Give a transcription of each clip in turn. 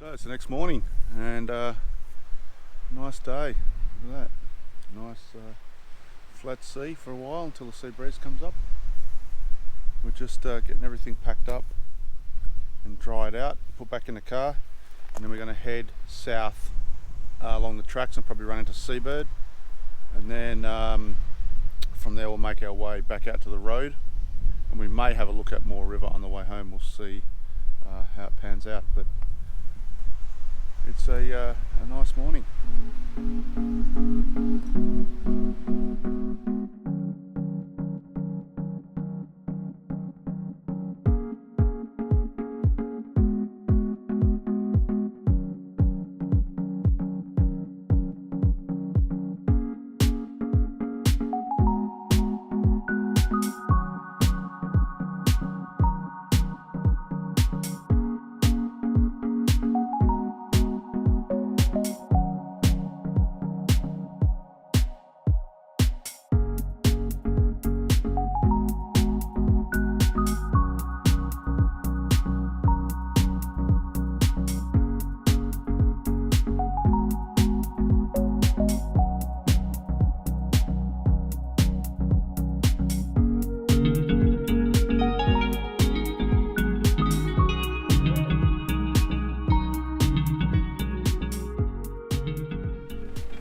So it's the next morning and nice day. Look at that. Nice flat sea for a while until the sea breeze comes up. We're just getting everything packed up and dried out, put back in the car, and then we're going to head south along the tracks and probably run into Seabird, and then from there we'll make our way back out to the road, and we may have a look at Moore River on the way home. We'll see how it pans out, but it's a nice morning.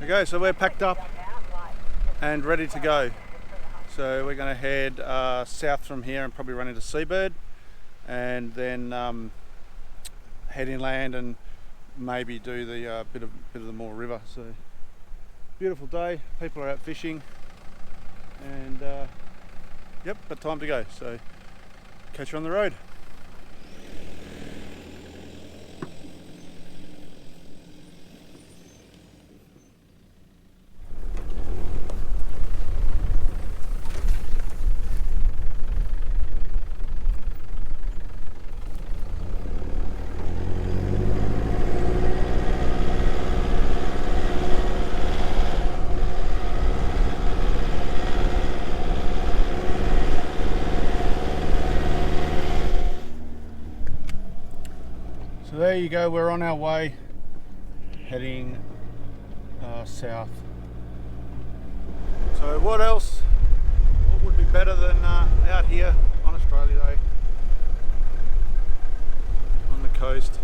Okay, so we're packed up and ready to go. So we're going to head south from here and probably run into Seabird, and then head inland and maybe do the bit of the Moore River. So beautiful day, people are out fishing, and yep, but time to go. So catch you on the road. So there you go, we're on our way, heading south. So what would be better than out here on Australia Day, on the coast,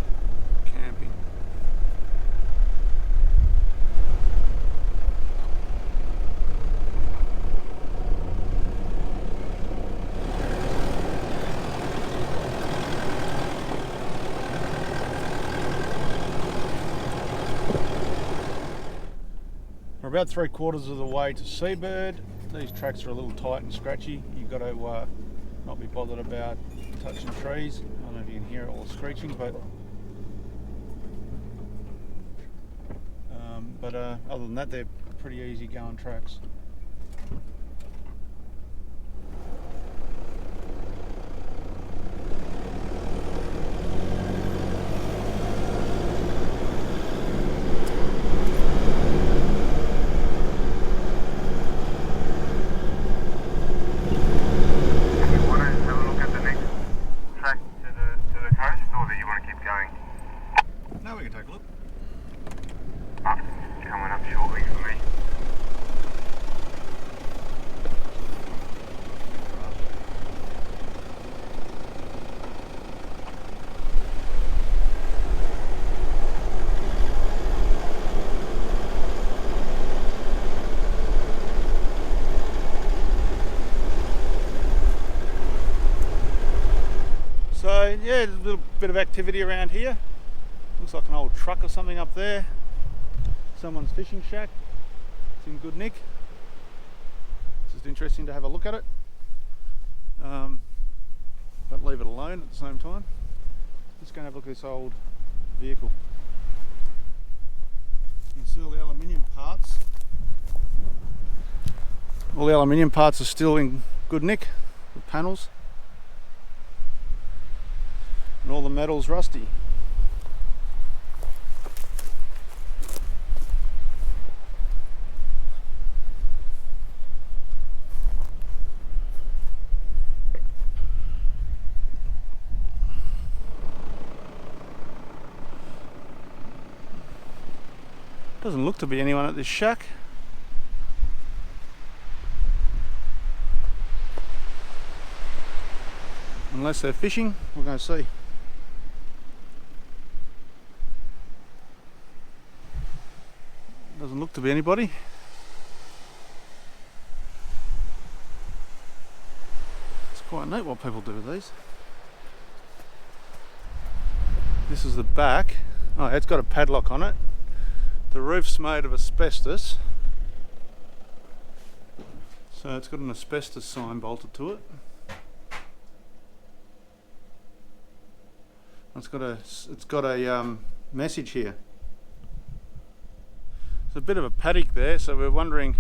camping. We're about 3/4 of the way to Seabird. These tracks are a little tight and scratchy. You've got to not be bothered about touching trees. I don't know if you can hear it all screeching, but other than that, they're pretty easy going tracks. So yeah, there's a little bit of activity around here. Looks like an old truck or something up there. Someone's fishing shack. It's in good nick. It's just interesting to have a look at it. But leave it alone at the same time. Just going to have a look at this old vehicle. You can see all the aluminium parts. All the aluminium parts are still in good nick. The panels. And all the metal's rusty. Doesn't look to be anyone at this shack. Unless they're fishing, we're going to see. Doesn't look to be anybody. It's quite neat what people do with these. This is the back. Oh, it's got a padlock on it. The roof's made of asbestos. So it's got an asbestos sign bolted to it. It's got a message here. There's a bit of a paddock there, so we're wondering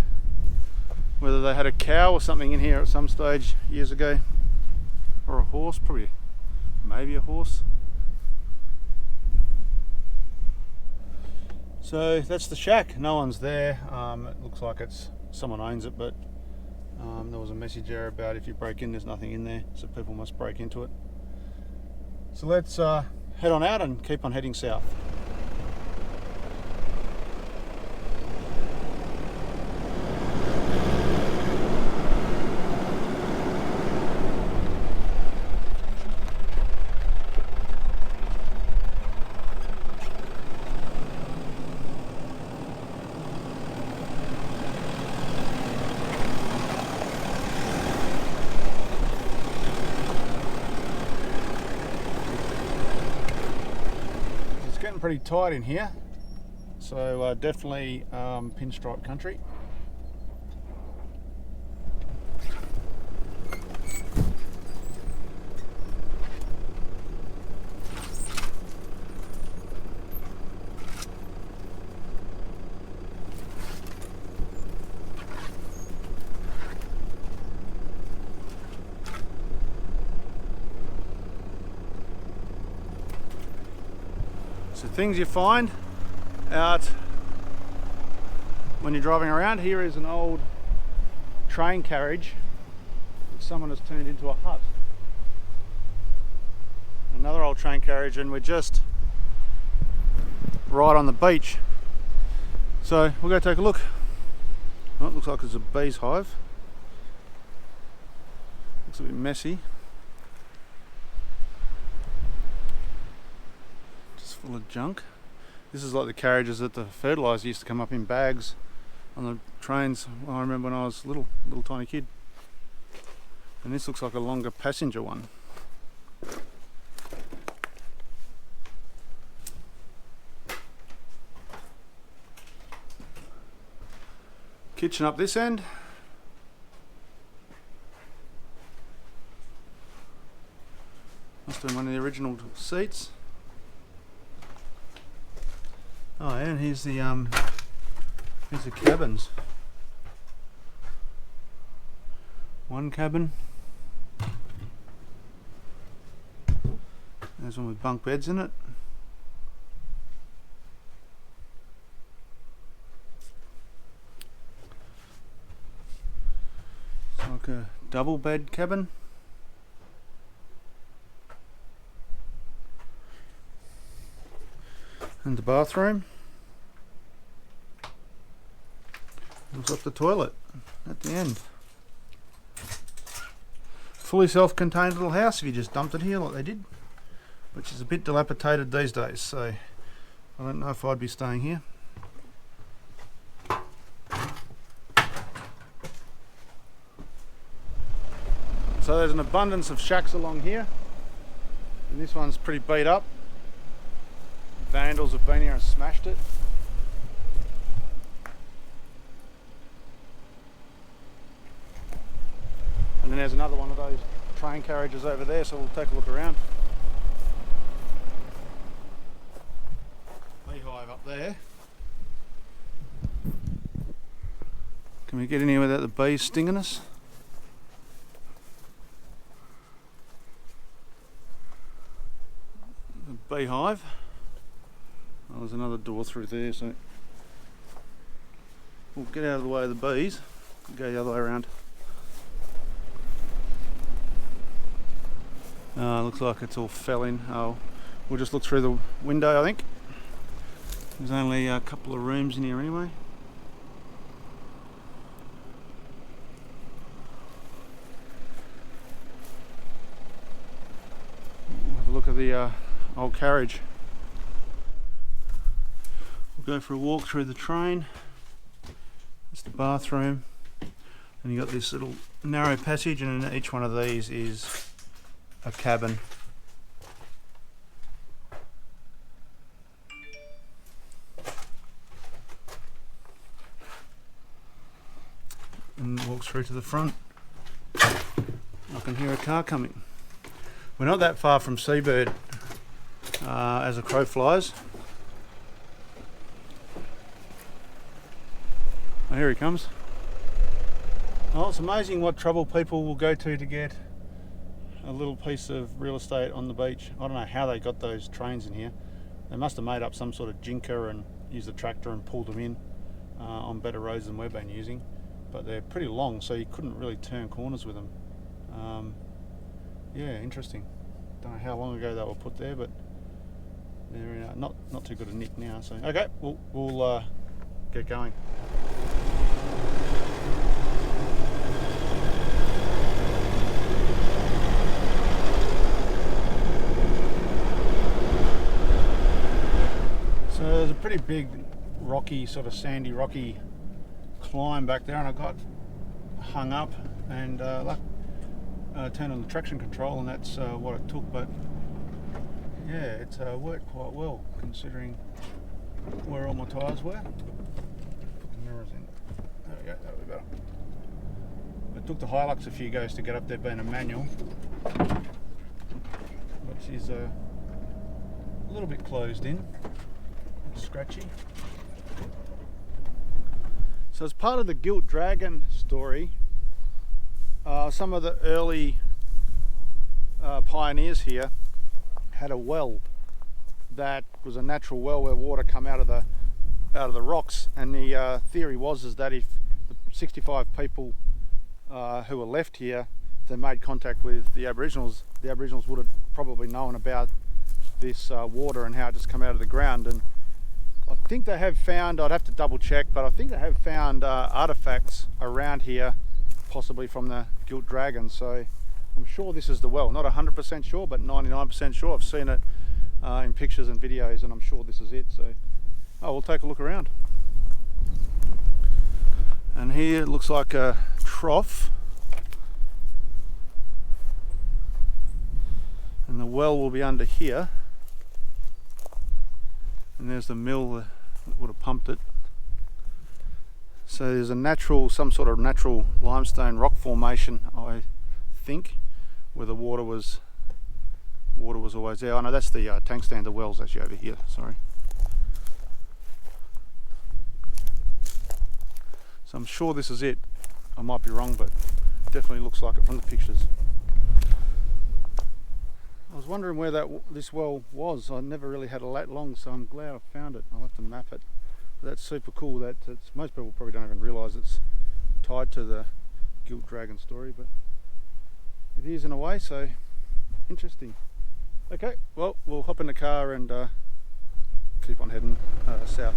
whether they had a cow or something in here at some stage years ago, or a horse, probably, maybe a horse. So that's the shack. No one's there. It looks like it's someone owns it, but there was a message there about if you break in, there's nothing in there, so people must break into it. So let's head on out and keep on heading south. Pretty tight in here, so definitely pinstripe country. So things you find out when you're driving around. Here is an old train carriage that someone has turned into a hut. Another old train carriage, and we're just right on the beach. So we'll go take a look. Oh, it looks like it's a bee's hive. Looks a bit messy. Full of junk. This is like the carriages that the fertiliser used to come up in bags on the trains. Well, I remember when I was a little tiny kid. And this looks like a longer passenger one. Kitchen up this end. Must have been one of the original seats. Oh, and here's the cabins. One cabin. There's one with bunk beds in it. It's like a double bed cabin. And the bathroom. Comes up the toilet at the end. Fully self-contained little house if you just dumped it here like they did, which is a bit dilapidated these days, so I don't know if I'd be staying here. So there's an abundance of shacks along here, and this one's pretty beat up. Vandals have been here and smashed it. And then there's another one of those train carriages over there, so we'll take a look around. Beehive up there. Can we get in here without the bees stinging us? A beehive. Oh, there's another door through there, so we'll get out of the way of the bees and go the other way around. Looks like it's all fell in. Oh, we'll just look through the window, I think. There's only a couple of rooms in here anyway. Have a look at the old carriage. We'll go for a walk through the train. That's the bathroom. And you got this little narrow passage, and in each one of these is a cabin. And walks through to the front. I can hear a car coming. We're not that far from Seabird as a crow flies. Oh, here he comes. Oh, it's amazing what trouble people will go to get a little piece of real estate on the beach. I don't know how they got those trains in here. They must have made up some sort of jinker and used a tractor and pulled them in on better roads than we've been using. But they're pretty long, so you couldn't really turn corners with them. Yeah, interesting. Don't know how long ago they were put there, but they're not too good a nick now. So okay, we'll get going. So there's a pretty big rocky, sort of sandy rocky climb back there, and I got hung up and turned on the traction control, and that's what it took. But yeah, it's worked quite well considering where all my tyres were. Put the mirrors in. There we go, that'll be better. It took the Hilux a few goes to get up there being a manual, which is a little bit closed in. Scratchy. So as part of the Gilt Dragon story, some of the early pioneers here had a well that was a natural well where water come out of the rocks, and the theory was that if the 65 people who were left here, they made contact with the Aboriginals would have probably known about this water and how it just come out of the ground. And I think they have found, I'd have to double check, but I think they have found artifacts around here, possibly from the Gilt Dragon. So I'm sure this is the well. Not 100% sure, but 99% sure. I've seen it in pictures and videos, and I'm sure this is it. So, we'll take a look around. And here it looks like a trough. And the well will be under here. And there's the mill that would have pumped it. So there's some sort of natural limestone rock formation, I think, where the water was always there. Oh no, that's the tank stand. The well's actually over here, sorry. So I'm sure this is it. I might be wrong, but definitely looks like it from the pictures. I was wondering where this well was. I never really had a lat long, so I'm glad I found it. I'll have to map it. But that's super cool. Most people probably don't even realise it's tied to the Gilt Dragon story, but it is in a way, so interesting. Okay, well, we'll hop in the car and keep on heading south.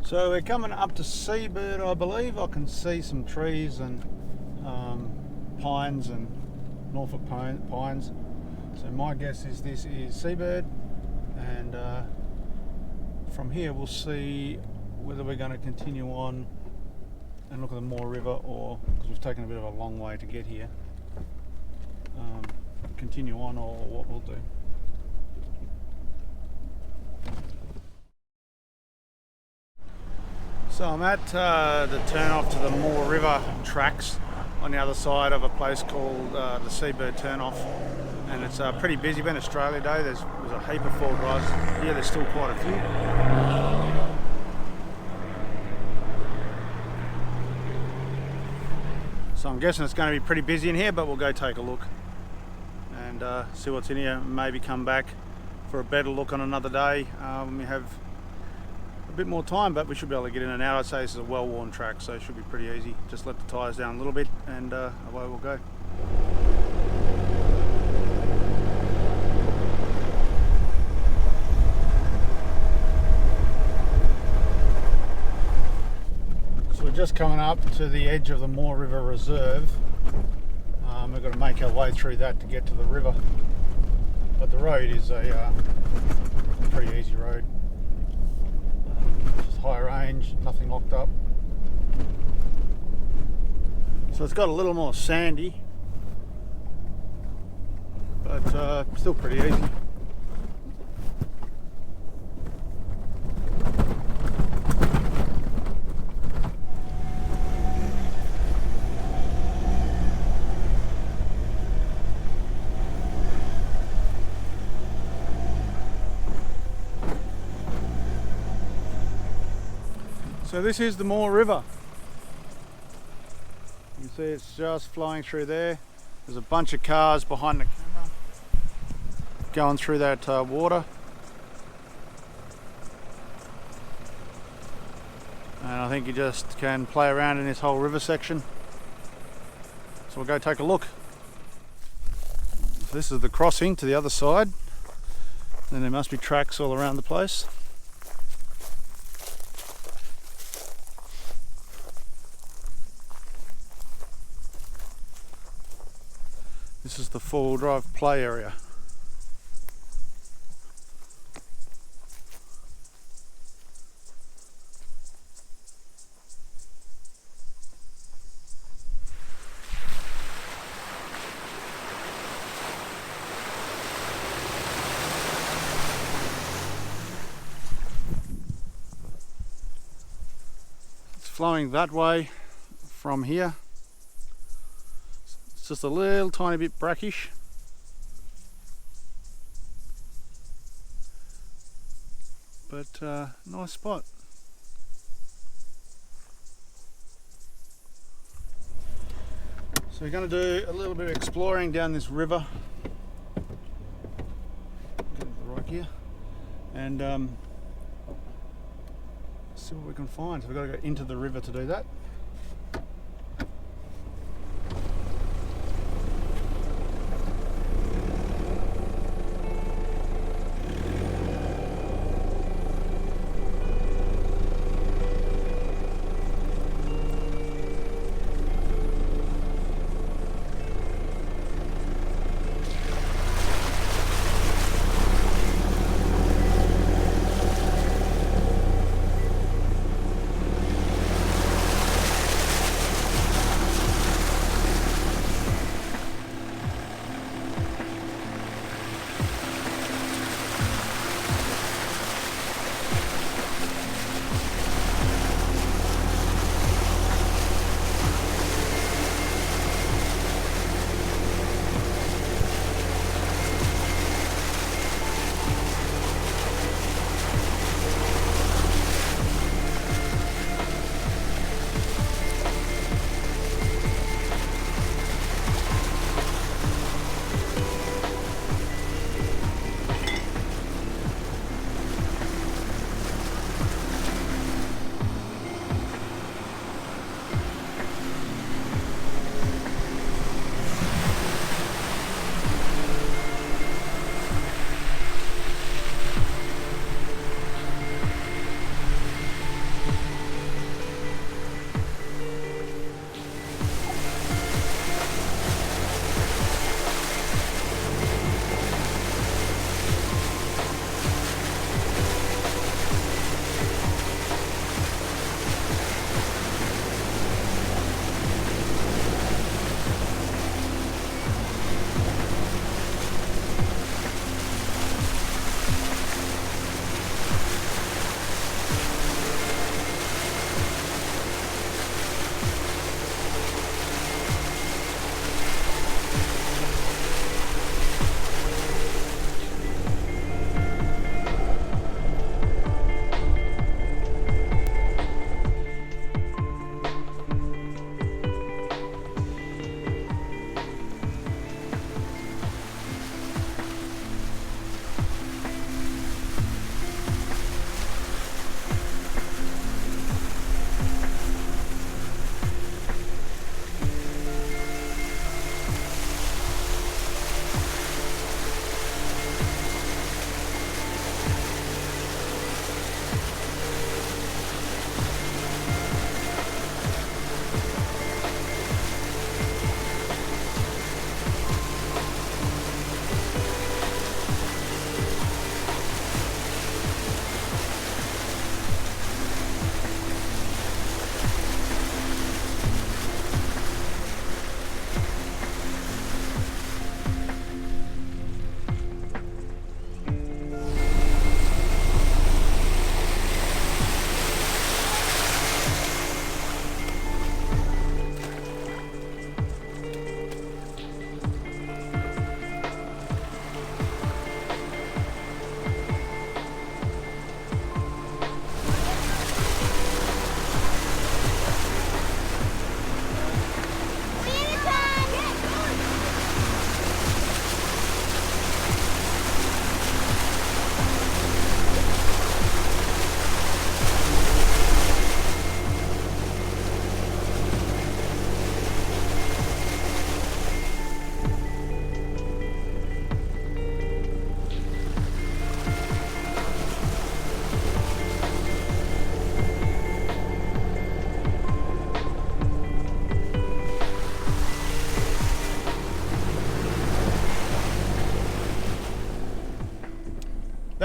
So we're coming up to Seabird, I believe. I can see some trees and pines and Norfolk pines. So my guess is this is Seabird, and from here we'll see whether we're going to continue on and look at the Moore River, or, because we've taken a bit of a long way to get here, continue on, or what we'll do. So I'm at the turn off to the Moore River tracks on the other side of a place called the Seabird Turnoff, and it's pretty busy. Been Australia Day. There's a heap of four guys here. There's still quite a few. So I'm guessing it's going to be pretty busy in here, but we'll go take a look and see what's in here. Maybe come back for a better look on another day when we have bit more time, but we should be able to get in and out. I'd say this is a well-worn track, so it should be pretty easy. Just let the tyres down a little bit and away we'll go. So we're just coming up to the edge of the Moore River Reserve. We've got to make our way through that to get to the river. But the road is a pretty easy road. Just high range, nothing locked up. So it's got a little more sandy, but still pretty easy. So this is the Moore River. You can see it's just flowing through there. There's a bunch of cars behind the camera going through that water. And I think you just can play around in this whole river section. So we'll go take a look. So this is the crossing to the other side. Then there must be tracks all around the place. This is the four-wheel drive play area. It's flowing that way from here. Just a little tiny bit brackish. But nice spot. So we're going to do a little bit of exploring down this river. Get to the right here. And see what we can find. So we've got to go into the river to do that.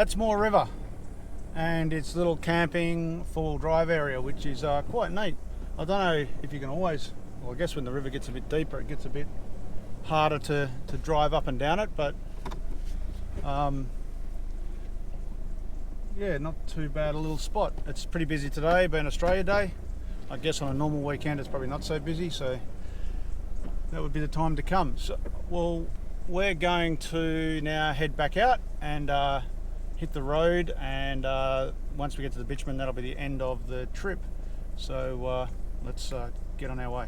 that's Moore River and its little camping 4-wheel drive area, which is quite neat. I don't know if you can always, well, I guess when the river gets a bit deeper it gets a bit harder to drive up and down it, but yeah, not too bad a little spot. It's pretty busy today, being Australia Day. I guess on a normal weekend it's probably not so busy, so that would be the time to come. So, well, we're going to now head back out and hit the road, and once we get to the bitumen, that'll be the end of the trip. So let's get on our way.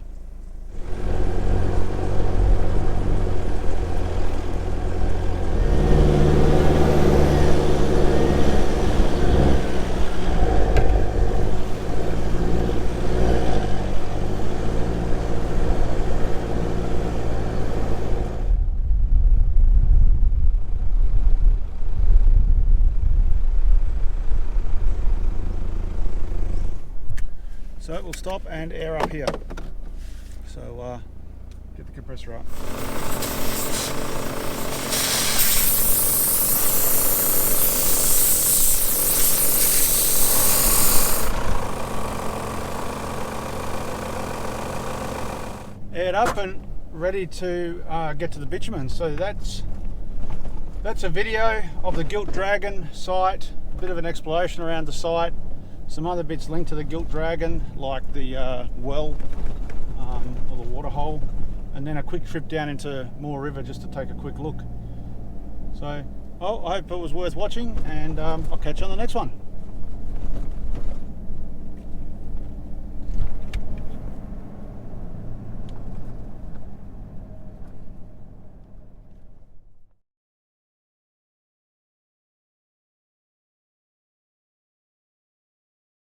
So we'll stop and air up here. So get the compressor up. Aired up and ready to get to the bitumen. So that's a video of the Gilt Dragon site, a bit of an exploration around the site. Some other bits linked to the Gilt Dragon, like the well or the water hole, and then a quick trip down into Moore River just to take a quick look. So, well, I hope it was worth watching, and I'll catch you on the next one.